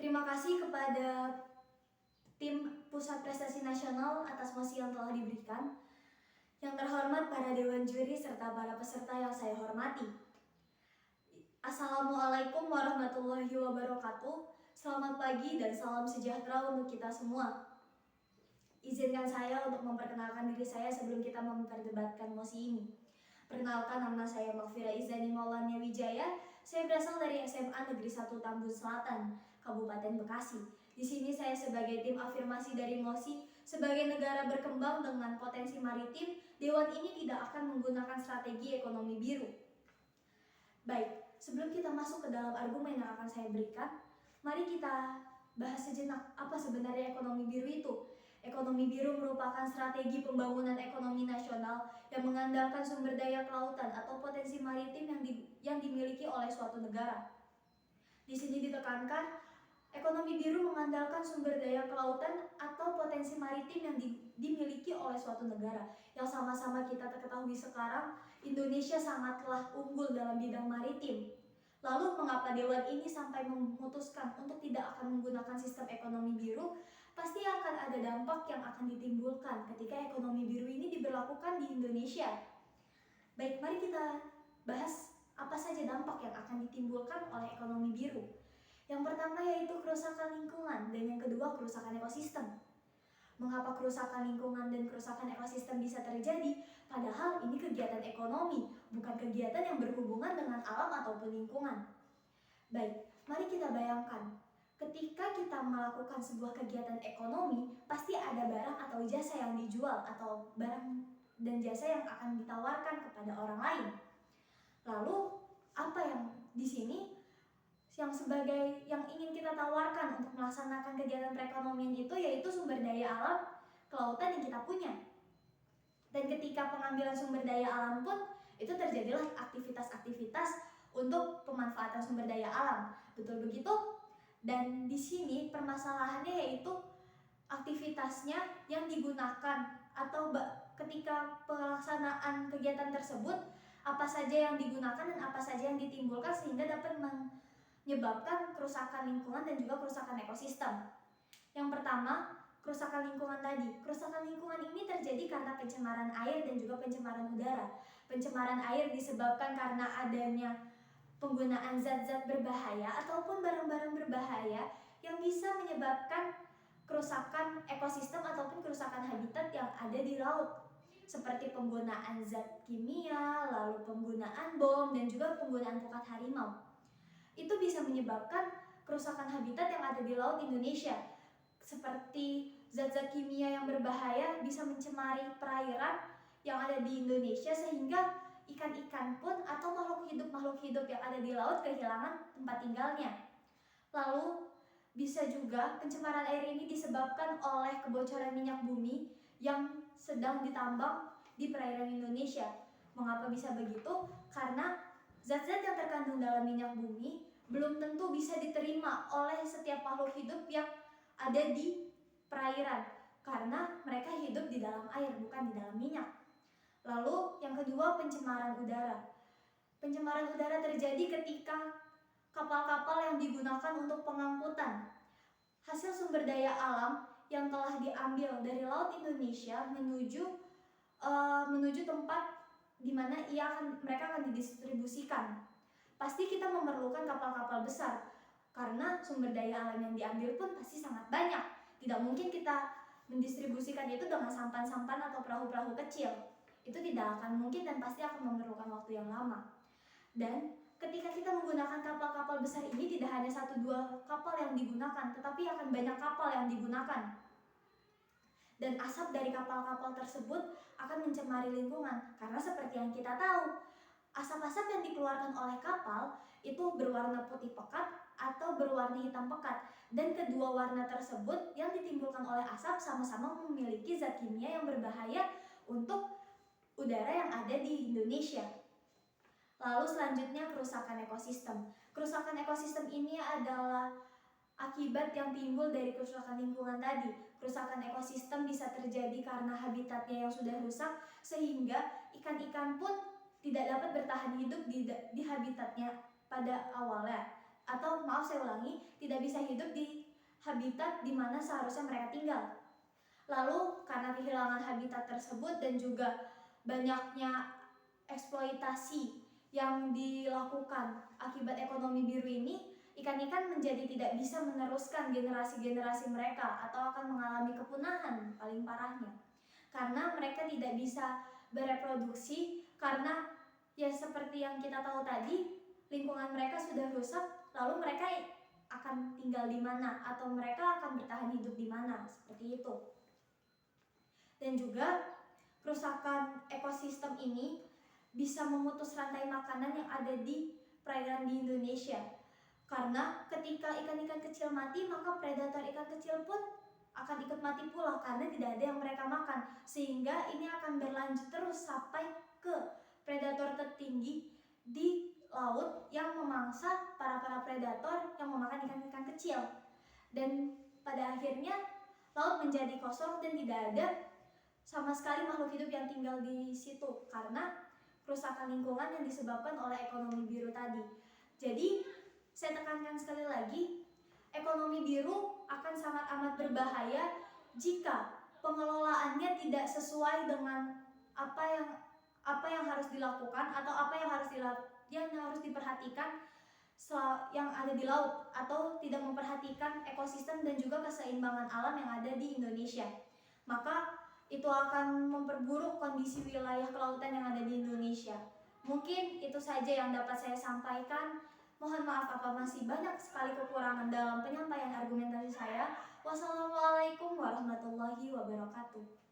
Terima kasih kepada tim Pusat Prestasi Nasional atas mosi yang telah diberikan. Yang terhormat para dewan juri serta para peserta yang saya hormati. Assalamualaikum warahmatullahi wabarakatuh. Selamat pagi dan salam sejahtera untuk kita semua. Izinkan saya untuk memperkenalkan diri saya sebelum kita memperdebatkan mosi ini. Perkenalkan, nama saya Makfira Izani Maulana Wijaya. Saya berasal dari SMA Negeri 1 Tambun Selatan, Kabupaten Bekasi. Di sini saya sebagai tim afirmasi dari mosi. Sebagai negara berkembang dengan potensi maritim, Dewan ini tidak akan menggunakan strategi ekonomi biru. Baik, sebelum kita masuk ke dalam argumen yang akan saya berikan, mari kita bahas sejenak apa sebenarnya ekonomi biru itu. Ekonomi biru merupakan strategi pembangunan ekonomi nasional yang mengandalkan sumber daya kelautan atau potensi maritim yang dimiliki oleh suatu negara. Di sini ditekankan, ekonomi biru mengandalkan sumber daya kelautan atau potensi maritim yang dimiliki oleh suatu negara. Yang sama-sama kita ketahui sekarang, Indonesia sangatlah unggul dalam bidang maritim. Lalu mengapa Dewan ini sampai memutuskan untuk tidak akan menggunakan sistem ekonomi biru? Pasti akan ada dampak yang akan ditimbulkan ketika ekonomi biru ini diberlakukan di Indonesia. Baik, mari kita bahas apa saja dampak yang akan ditimbulkan oleh ekonomi biru. Yang pertama yaitu kerusakan lingkungan dan yang kedua kerusakan ekosistem. Mengapa kerusakan lingkungan dan kerusakan ekosistem bisa terjadi? Padahal ini kegiatan ekonomi, bukan kegiatan yang berhubungan dengan alam ataupun lingkungan. Baik, mari kita bayangkan. Ketika kita melakukan sebuah kegiatan ekonomi, pasti ada barang atau jasa yang dijual atau barang dan jasa yang akan ditawarkan kepada orang lain. Lalu, apa yang di sini yang ingin kita tawarkan untuk melaksanakan kegiatan perekonomian itu yaitu sumber daya alam, kelautan yang kita punya. Dan ketika pengambilan sumber daya alam pun, itu terjadilah aktivitas-aktivitas untuk pemanfaatan sumber daya alam. Betul begitu? Dan di sini permasalahannya yaitu aktivitasnya yang digunakan atau ketika pelaksanaan kegiatan tersebut apa saja yang digunakan dan apa saja yang ditimbulkan sehingga dapat menyebabkan kerusakan lingkungan dan juga kerusakan ekosistem. Yang pertama, kerusakan lingkungan tadi. Kerusakan lingkungan ini terjadi karena pencemaran air dan juga pencemaran udara. Pencemaran air disebabkan karena adanya penggunaan zat-zat berbahaya ataupun barang-barang berbahaya yang bisa menyebabkan kerusakan ekosistem ataupun kerusakan habitat yang ada di laut, seperti penggunaan zat kimia, lalu penggunaan bom dan juga penggunaan pukat harimau. Itu bisa menyebabkan kerusakan habitat yang ada di laut Indonesia, seperti zat-zat kimia yang berbahaya bisa mencemari perairan yang ada di Indonesia sehingga ikan-ikan pun atau makhluk hidup yang ada di laut kehilangan tempat tinggalnya. Lalu bisa juga pencemaran air ini disebabkan oleh kebocoran minyak bumi yang sedang ditambang di perairan Indonesia. Mengapa bisa begitu? Karena zat-zat yang terkandung dalam minyak bumi belum tentu bisa diterima oleh setiap makhluk hidup yang ada di perairan karena mereka hidup di dalam air bukan di dalam minyak. Lalu yang kedua, pencemaran udara. Pencemaran udara terjadi ketika kapal-kapal yang digunakan untuk pengangkutan hasil sumber daya alam yang telah diambil dari laut Indonesia menuju tempat di mana mereka akan didistribusikan. Pasti kita memerlukan kapal-kapal besar karena sumber daya alam yang diambil pun pasti sangat banyak. Tidak mungkin kita mendistribusikan itu dengan sampan-sampan atau perahu-perahu kecil. Itu tidak akan mungkin dan pasti akan memerlukan waktu yang lama. Dan ketika kita menggunakan kapal-kapal besar ini tidak hanya 1-2 kapal yang digunakan, tetapi akan banyak kapal yang digunakan. Dan asap dari kapal-kapal tersebut akan mencemari lingkungan karena seperti yang kita tahu, asap-asap yang dikeluarkan oleh kapal itu berwarna putih pekat atau berwarna hitam pekat. Dan kedua warna tersebut yang ditimbulkan oleh asap sama-sama memiliki zat kimia yang berbahaya untuk udara yang ada di Indonesia. Lalu selanjutnya kerusakan ekosistem. Kerusakan ekosistem ini adalah akibat yang timbul dari kerusakan lingkungan tadi. Kerusakan ekosistem bisa terjadi karena habitatnya yang sudah rusak sehingga ikan-ikan pun tidak dapat bertahan hidup di habitatnya pada awalnya. atau maaf saya ulangi, tidak bisa hidup di habitat di mana seharusnya mereka tinggal. Lalu karena kehilangan habitat tersebut dan juga banyaknya eksploitasi yang dilakukan akibat ekonomi biru ini, ikan-ikan menjadi tidak bisa meneruskan generasi-generasi mereka atau akan mengalami kepunahan paling parahnya. Karena mereka tidak bisa bereproduksi karena ya seperti yang kita tahu tadi, lingkungan mereka sudah rusak, lalu mereka akan tinggal di mana atau mereka akan bertahan hidup di mana, seperti itu. Dan juga kerusakan ekosistem ini bisa memutus rantai makanan yang ada di perairan di Indonesia. Karena ketika ikan-ikan kecil mati, maka predator ikan kecil pun akan ikut mati pula karena tidak ada yang mereka makan. Sehingga ini akan berlanjut terus sampai ke predator tertinggi di laut yang memangsa para predator yang memakan ikan-ikan kecil. Dan pada akhirnya laut menjadi kosong dan tidak ada sama sekali makhluk hidup yang tinggal di situ karena kerusakan lingkungan yang disebabkan oleh ekonomi biru tadi. Jadi saya tekankan sekali lagi, ekonomi biru akan sangat amat berbahaya jika pengelolaannya tidak sesuai dengan apa yang harus dilakukan atau apa yang harus diperhatikan yang ada di laut, atau tidak memperhatikan ekosistem dan juga keseimbangan alam yang ada di Indonesia. Maka itu akan memperburuk kondisi wilayah kelautan yang ada di Indonesia. Mungkin itu saja yang dapat saya sampaikan. Mohon maaf apa masih banyak sekali kekurangan dalam penyampaian argumentasi saya. Wassalamualaikum warahmatullahi wabarakatuh.